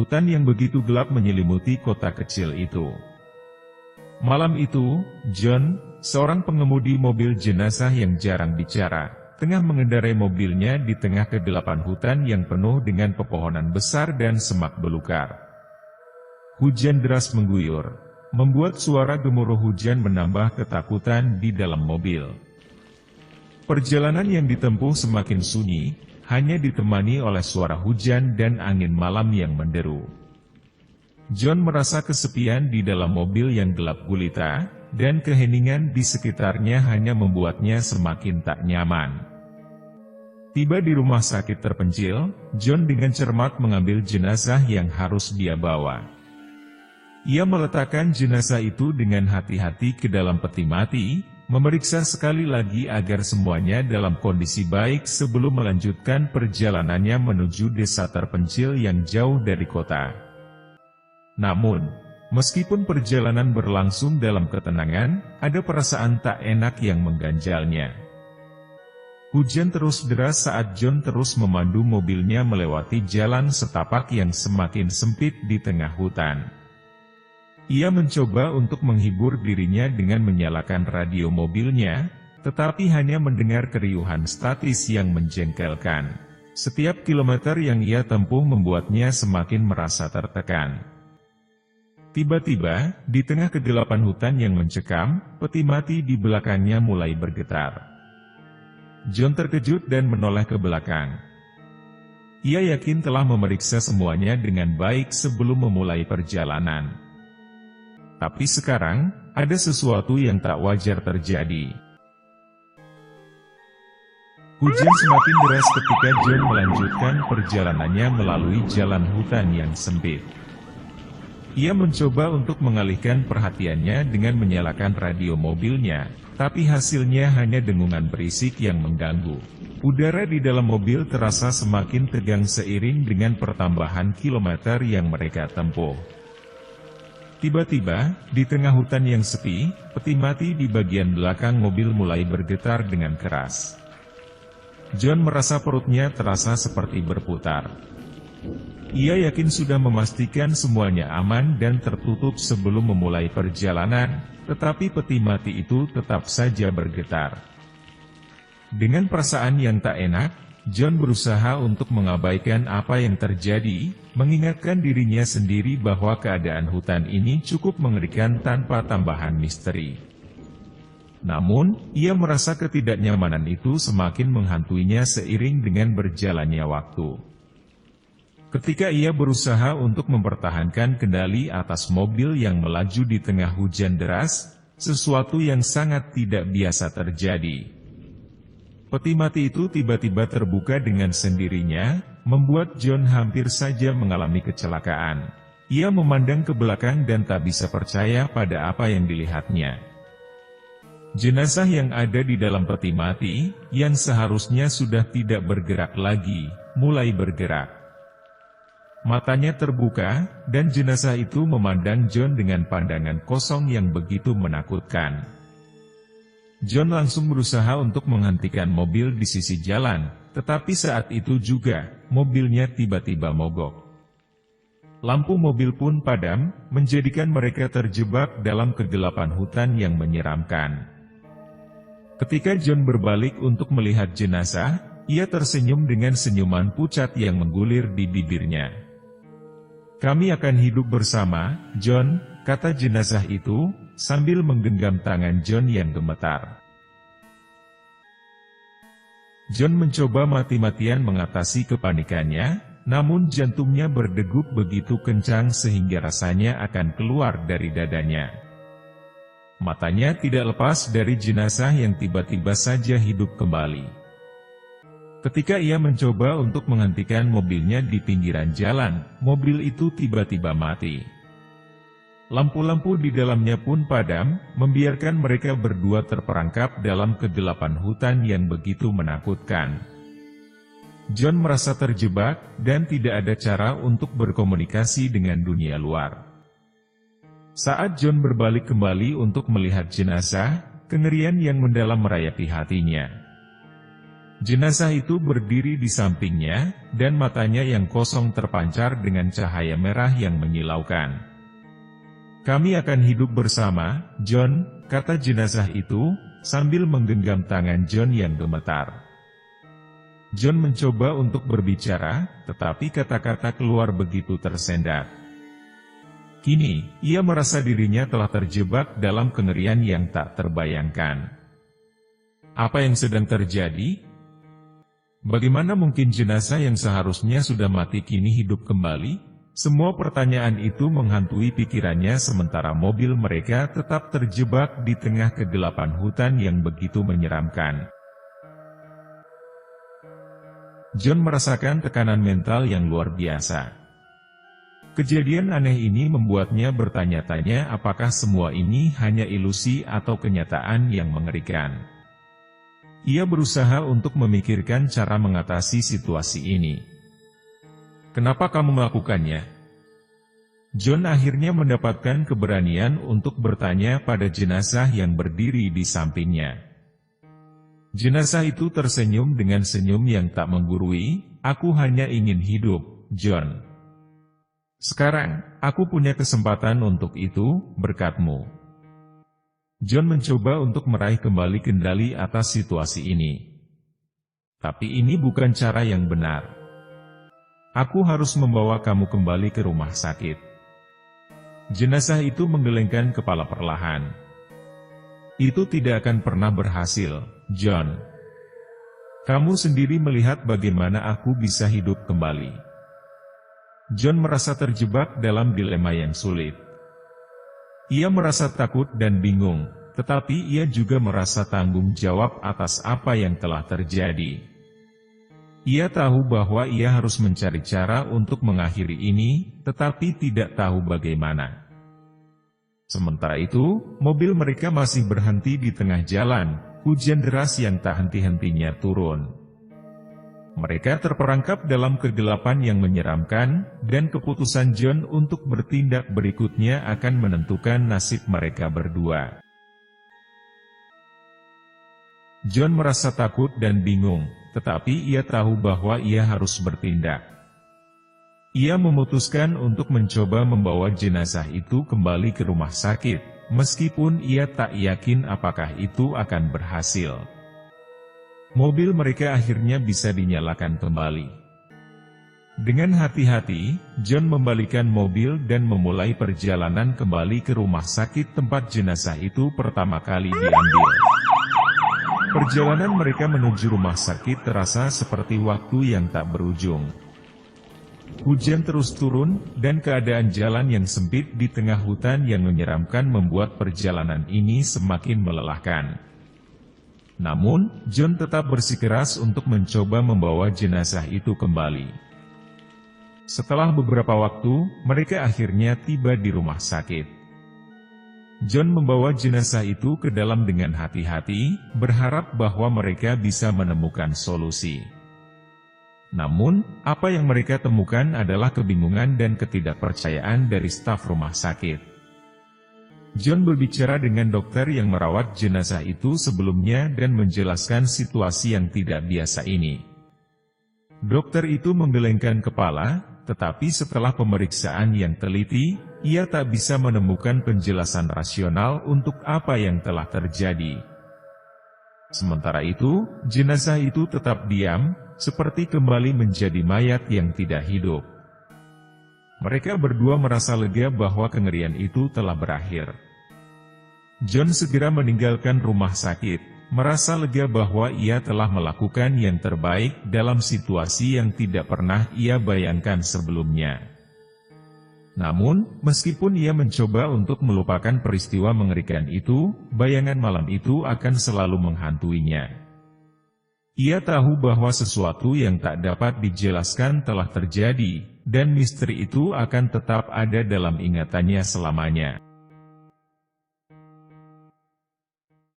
Hutan yang begitu gelap menyelimuti kota kecil itu. Malam itu, John, seorang pengemudi mobil jenazah yang jarang bicara, tengah mengendarai mobilnya di tengah kegelapan hutan yang penuh dengan pepohonan besar dan semak belukar. Hujan deras mengguyur, membuat suara gemuruh hujan menambah ketakutan di dalam mobil. Perjalanan yang ditempuh semakin sunyi, hanya ditemani oleh suara hujan dan angin malam yang menderu. John merasa kesepian di dalam mobil yang gelap gulita, dan keheningan di sekitarnya hanya membuatnya semakin tak nyaman. Tiba di rumah sakit terpencil, John dengan cermat mengambil jenazah yang harus dia bawa. Ia meletakkan jenazah itu dengan hati-hati ke dalam peti mati, memeriksa sekali lagi agar semuanya dalam kondisi baik sebelum melanjutkan perjalanannya menuju desa terpencil yang jauh dari kota. Namun, meskipun perjalanan berlangsung dalam ketenangan, ada perasaan tak enak yang mengganjalnya. Hujan terus deras saat John terus memandu mobilnya melewati jalan setapak yang semakin sempit di tengah hutan. Ia mencoba untuk menghibur dirinya dengan menyalakan radio mobilnya, tetapi hanya mendengar keriuhan statis yang menjengkelkan. Setiap kilometer yang ia tempuh membuatnya semakin merasa tertekan. Tiba-tiba, di tengah kegelapan hutan yang mencekam, peti mati di belakangnya mulai bergetar. John terkejut dan menoleh ke belakang. Ia yakin telah memeriksa semuanya dengan baik sebelum memulai perjalanan. Tapi sekarang, ada sesuatu yang tak wajar terjadi. Hujan semakin deras ketika John melanjutkan perjalanannya melalui jalan hutan yang sempit. Ia mencoba untuk mengalihkan perhatiannya dengan menyalakan radio mobilnya, tapi hasilnya hanya dengungan berisik yang mengganggu. Udara di dalam mobil terasa semakin tegang seiring dengan pertambahan kilometer yang mereka tempuh. Tiba-tiba, di tengah hutan yang sepi, peti mati di bagian belakang mobil mulai bergetar dengan keras. John merasa perutnya terasa seperti berputar. Ia yakin sudah memastikan semuanya aman dan tertutup sebelum memulai perjalanan, tetapi peti mati itu tetap saja bergetar. Dengan perasaan yang tak enak, John berusaha untuk mengabaikan apa yang terjadi, mengingatkan dirinya sendiri bahwa keadaan hutan ini cukup mengerikan tanpa tambahan misteri. Namun, ia merasa ketidaknyamanan itu semakin menghantuinya seiring dengan berjalannya waktu. Ketika ia berusaha untuk mempertahankan kendali atas mobil yang melaju di tengah hujan deras, sesuatu yang sangat tidak biasa terjadi. Peti mati itu tiba-tiba terbuka dengan sendirinya, membuat John hampir saja mengalami kecelakaan. Ia memandang ke belakang dan tak bisa percaya pada apa yang dilihatnya. Jenazah yang ada di dalam peti mati, yang seharusnya sudah tidak bergerak lagi, mulai bergerak. Matanya terbuka, dan jenazah itu memandang John dengan pandangan kosong yang begitu menakutkan. John langsung berusaha untuk menghentikan mobil di sisi jalan, tetapi saat itu juga, mobilnya tiba-tiba mogok. Lampu mobil pun padam, menjadikan mereka terjebak dalam kegelapan hutan yang menyeramkan. Ketika John berbalik untuk melihat jenazah, ia tersenyum dengan senyuman pucat yang menggulir di bibirnya. "Kami akan hidup bersama, John," kata jenazah itu, sambil menggenggam tangan John yang gemetar. John mencoba mati-matian mengatasi kepanikannya, namun jantungnya berdegup begitu kencang sehingga rasanya akan keluar dari dadanya. Matanya tidak lepas dari jenazah yang tiba-tiba saja hidup kembali. Ketika ia mencoba untuk menghentikan mobilnya di pinggiran jalan, mobil itu tiba-tiba mati. Lampu-lampu di dalamnya pun padam, membiarkan mereka berdua terperangkap dalam kegelapan hutan yang begitu menakutkan. John merasa terjebak, dan tidak ada cara untuk berkomunikasi dengan dunia luar. Saat John berbalik kembali untuk melihat jenazah, kengerian yang mendalam merayap hatinya. Jenazah itu berdiri di sampingnya, dan matanya yang kosong terpancar dengan cahaya merah yang menyilaukan. "Kami akan hidup bersama, John," kata jenazah itu, sambil menggenggam tangan John yang gemetar. John mencoba untuk berbicara, tetapi kata-kata keluar begitu tersendat. Kini, ia merasa dirinya telah terjebak dalam kengerian yang tak terbayangkan. Apa yang sedang terjadi? Bagaimana mungkin jenazah yang seharusnya sudah mati kini hidup kembali? Semua pertanyaan itu menghantui pikirannya sementara mobil mereka tetap terjebak di tengah kegelapan hutan yang begitu menyeramkan. John merasakan tekanan mental yang luar biasa. Kejadian aneh ini membuatnya bertanya-tanya apakah semua ini hanya ilusi atau kenyataan yang mengerikan. Ia berusaha untuk memikirkan cara mengatasi situasi ini. "Kenapa kamu melakukannya?" John akhirnya mendapatkan keberanian untuk bertanya pada jenazah yang berdiri di sampingnya. Jenazah itu tersenyum dengan senyum yang tak menggurui. "Aku hanya ingin hidup, John. Sekarang, aku punya kesempatan untuk itu, berkatmu." John mencoba untuk meraih kembali kendali atas situasi ini. "Tapi ini bukan cara yang benar. Aku harus membawa kamu kembali ke rumah sakit." Jenazah itu menggelengkan kepala perlahan. "Itu tidak akan pernah berhasil, John. Kamu sendiri melihat bagaimana aku bisa hidup kembali." John merasa terjebak dalam dilema yang sulit. Ia merasa takut dan bingung, tetapi ia juga merasa tanggung jawab atas apa yang telah terjadi. Ia tahu bahwa ia harus mencari cara untuk mengakhiri ini, tetapi tidak tahu bagaimana. Sementara itu, mobil mereka masih berhenti di tengah jalan, hujan deras yang tak henti-hentinya turun. Mereka terperangkap dalam kegelapan yang menyeramkan, dan keputusan John untuk bertindak berikutnya akan menentukan nasib mereka berdua. John merasa takut dan bingung, tetapi ia tahu bahwa ia harus bertindak. Ia memutuskan untuk mencoba membawa jenazah itu kembali ke rumah sakit, meskipun ia tak yakin apakah itu akan berhasil. Mobil mereka akhirnya bisa dinyalakan kembali. Dengan hati-hati, John membalikan mobil dan memulai perjalanan kembali ke rumah sakit tempat jenazah itu pertama kali diambil. Perjalanan mereka menuju rumah sakit terasa seperti waktu yang tak berujung. Hujan terus turun, dan keadaan jalan yang sempit di tengah hutan yang menyeramkan membuat perjalanan ini semakin melelahkan. Namun, John tetap bersikeras untuk mencoba membawa jenazah itu kembali. Setelah beberapa waktu, mereka akhirnya tiba di rumah sakit. John membawa jenazah itu ke dalam dengan hati-hati, berharap bahwa mereka bisa menemukan solusi. Namun, apa yang mereka temukan adalah kebingungan dan ketidakpercayaan dari staf rumah sakit. John berbicara dengan dokter yang merawat jenazah itu sebelumnya dan menjelaskan situasi yang tidak biasa ini. Dokter itu menggelengkan kepala, tetapi setelah pemeriksaan yang teliti, ia tak bisa menemukan penjelasan rasional untuk apa yang telah terjadi. Sementara itu, jenazah itu tetap diam, seperti kembali menjadi mayat yang tidak hidup. Mereka berdua merasa lega bahwa kengerian itu telah berakhir. John segera meninggalkan rumah sakit, merasa lega bahwa ia telah melakukan yang terbaik dalam situasi yang tidak pernah ia bayangkan sebelumnya. Namun, meskipun ia mencoba untuk melupakan peristiwa mengerikan itu, bayangan malam itu akan selalu menghantuinya. Ia tahu bahwa sesuatu yang tak dapat dijelaskan telah terjadi, dan misteri itu akan tetap ada dalam ingatannya selamanya.